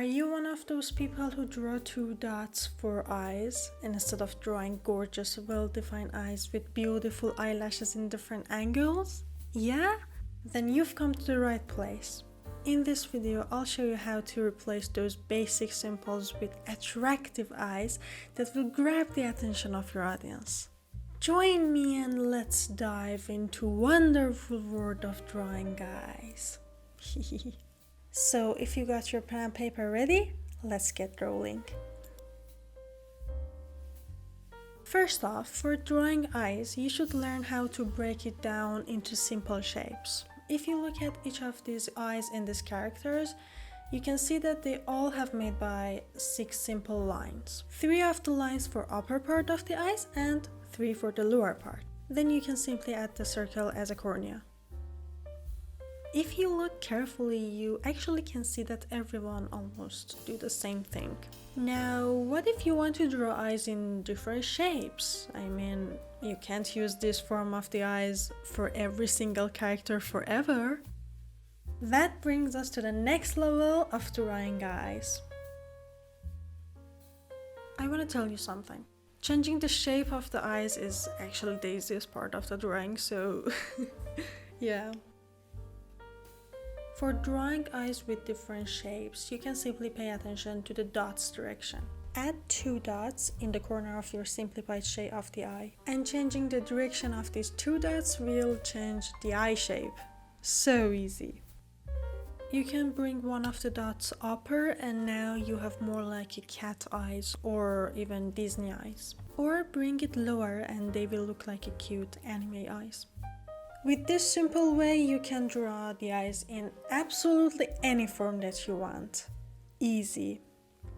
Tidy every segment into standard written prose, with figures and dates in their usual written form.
Are you one of those people who draw two dots for eyes instead of drawing gorgeous, well-defined eyes with beautiful eyelashes in different angles? Yeah? Then you've come to the right place. In this video, I'll show you how to replace those basic symbols with attractive eyes that will grab the attention of your audience. Join me and let's dive into wonderful world of drawing, guys. So if you got your pen and paper ready, let's get rolling. First off, for drawing eyes, you should learn how to break it down into simple shapes. If you look at each of these eyes in these characters, you can see that they all have made by 6 simple lines. 3 of the lines for upper part of the eyes and 3 for the lower part. Then you can simply add the circle as a cornea. If you look carefully, you actually can see that everyone almost do the same thing. Now, what if you want to draw eyes in different shapes? I mean, you can't use this form of the eyes for every single character forever. That brings us to the next level of drawing eyes. I want to tell you something. Changing the shape of the eyes is actually the easiest part of the drawing, so yeah. For drawing eyes with different shapes, you can simply pay attention to the dots direction. Add 2 dots in the corner of your simplified shape of the eye. And changing the direction of these 2 dots will change the eye shape. So easy. You can bring one of the dots upper and now you have more like a cat eyes or even Disney eyes. Or bring it lower and they will look like a cute anime eyes. With this simple way, you can draw the eyes in absolutely any form that you want. Easy.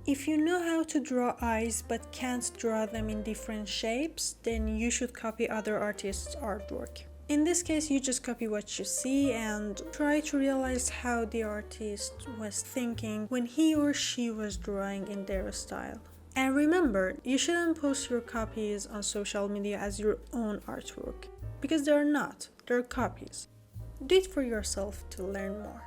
If you know how to draw eyes but can't draw them in different shapes, then you should copy other artists' artwork. In this case, you just copy what you see and try to realize how the artist was thinking when he or she was drawing in their style. And remember, you shouldn't post your copies on social media as your own artwork, because they're not. They're copies. Do it for yourself to learn more.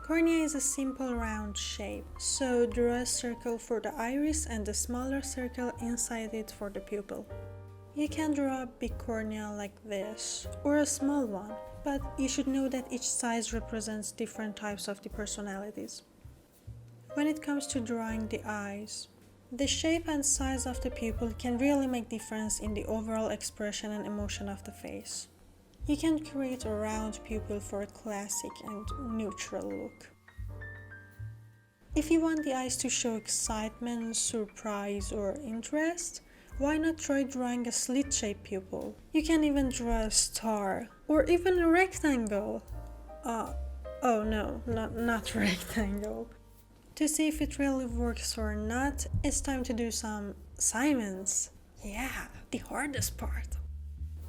Cornea is a simple round shape, so draw a circle for the iris and a smaller circle inside it for the pupil. You can draw a big cornea like this, or a small one, but you should know that each size represents different types of the personalities. When it comes to drawing the eyes, the shape and size of the pupil can really make difference in the overall expression and emotion of the face. You can create a round pupil for a classic and neutral look. If you want the eyes to show excitement, surprise, or interest, why not try drawing a slit-shaped pupil? You can even draw a star, or even a rectangle. Oh no, not rectangle. To see if it really works or not, it's time to do some assignments. Yeah, the hardest part.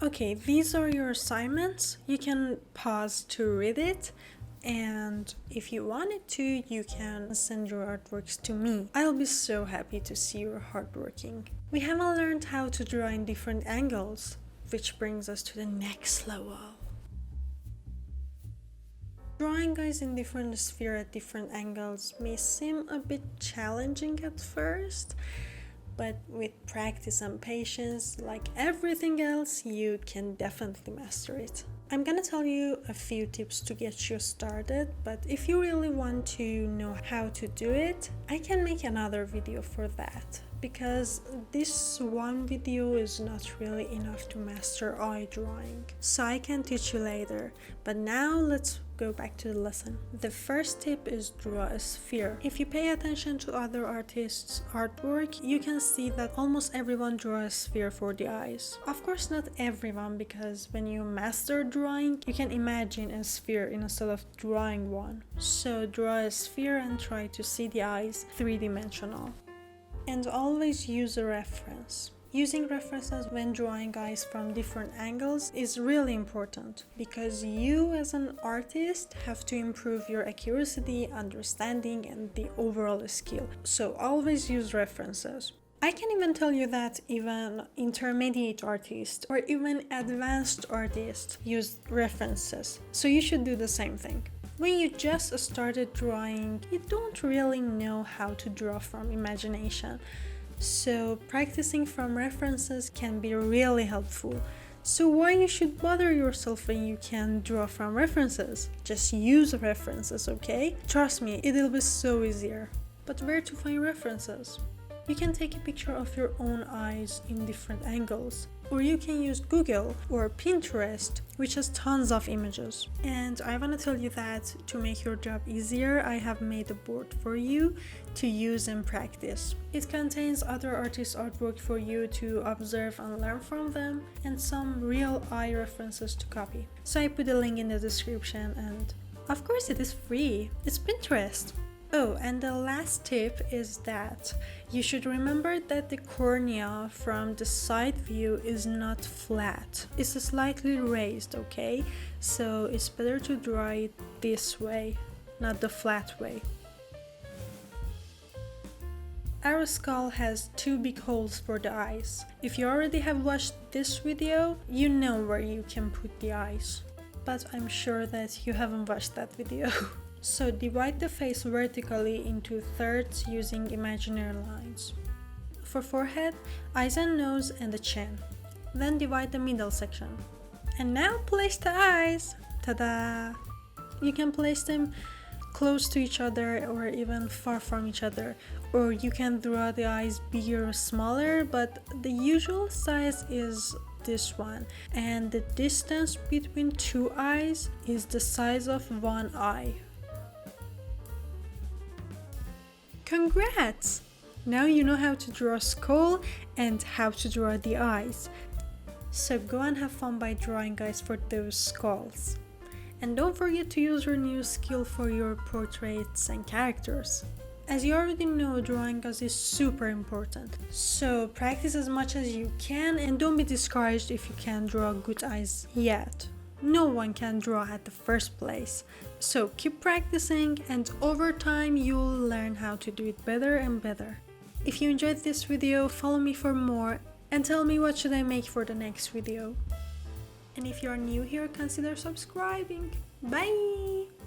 Okay, these are your assignments. You can pause to read it, and if you wanted to, you can send your artworks to me. I'll be so happy to see your hard working. We haven't learned how to draw in different angles, which brings us to the next level. Drawing eyes in different spheres at different angles may seem a bit challenging at first, but with practice and patience, like everything else, you can definitely master it. I'm gonna tell you a few tips to get you started, but if you really want to know how to do it, I can make another video for that, because this one video is not really enough to master eye drawing. So I can teach you later, but now let's go back to the lesson. The first tip is draw a sphere. If you pay attention to other artists' artwork, you can see that almost everyone draws a sphere for the eyes. Of course not everyone, because when you master drawing, you can imagine a sphere instead of drawing one. So draw a sphere and try to see the eyes 3-dimensional. And always use a reference. Using references when drawing eyes from different angles is really important, because you as an artist have to improve your accuracy, understanding, and the overall skill. So always use references. I can even tell you that even intermediate artists or even advanced artists use references, so you should do the same thing. When you just started drawing, you don't really know how to draw from imagination, so practicing from references can be really helpful. So why you should bother yourself when you can draw from references? Just use references, okay? Trust me, it'll be so easier. But where to find references? You can take a picture of your own eyes in different angles, or you can use Google or Pinterest, which has tons of images. And I want to tell you that to make your job easier, I have made a board for you to use and practice. It contains other artists' artwork for you to observe and learn from them, and some real eye references to copy. So I put a link in the description, and of course it is free. It's Pinterest. Oh, and the last tip is that you should remember that the cornea from the side view is not flat. It's slightly raised, okay? So it's better to draw it this way, not the flat way. Our skull has 2 big holes for the eyes. If you already have watched this video, you know where you can put the eyes. But I'm sure that you haven't watched that video. So divide the face vertically into thirds using imaginary lines. For forehead, eyes and nose and the chin. Then divide the middle section. And now place the eyes! Ta-da! You can place them close to each other or even far from each other. Or you can draw the eyes bigger or smaller, but the usual size is this one. And the distance between 2 eyes is the size of 1 eye. Congrats! Now you know how to draw a skull and how to draw the eyes. So go and have fun by drawing, guys, for those skulls. And don't forget to use your new skill for your portraits and characters. As you already know, drawing guys is super important. So practice as much as you can and don't be discouraged if you can't draw good eyes yet. No one can draw at the first place. So keep practicing and over time you'll learn how to do it better and better. If you enjoyed this video, follow me for more and tell me what should I make for the next video. And if you're new here, consider subscribing. Bye!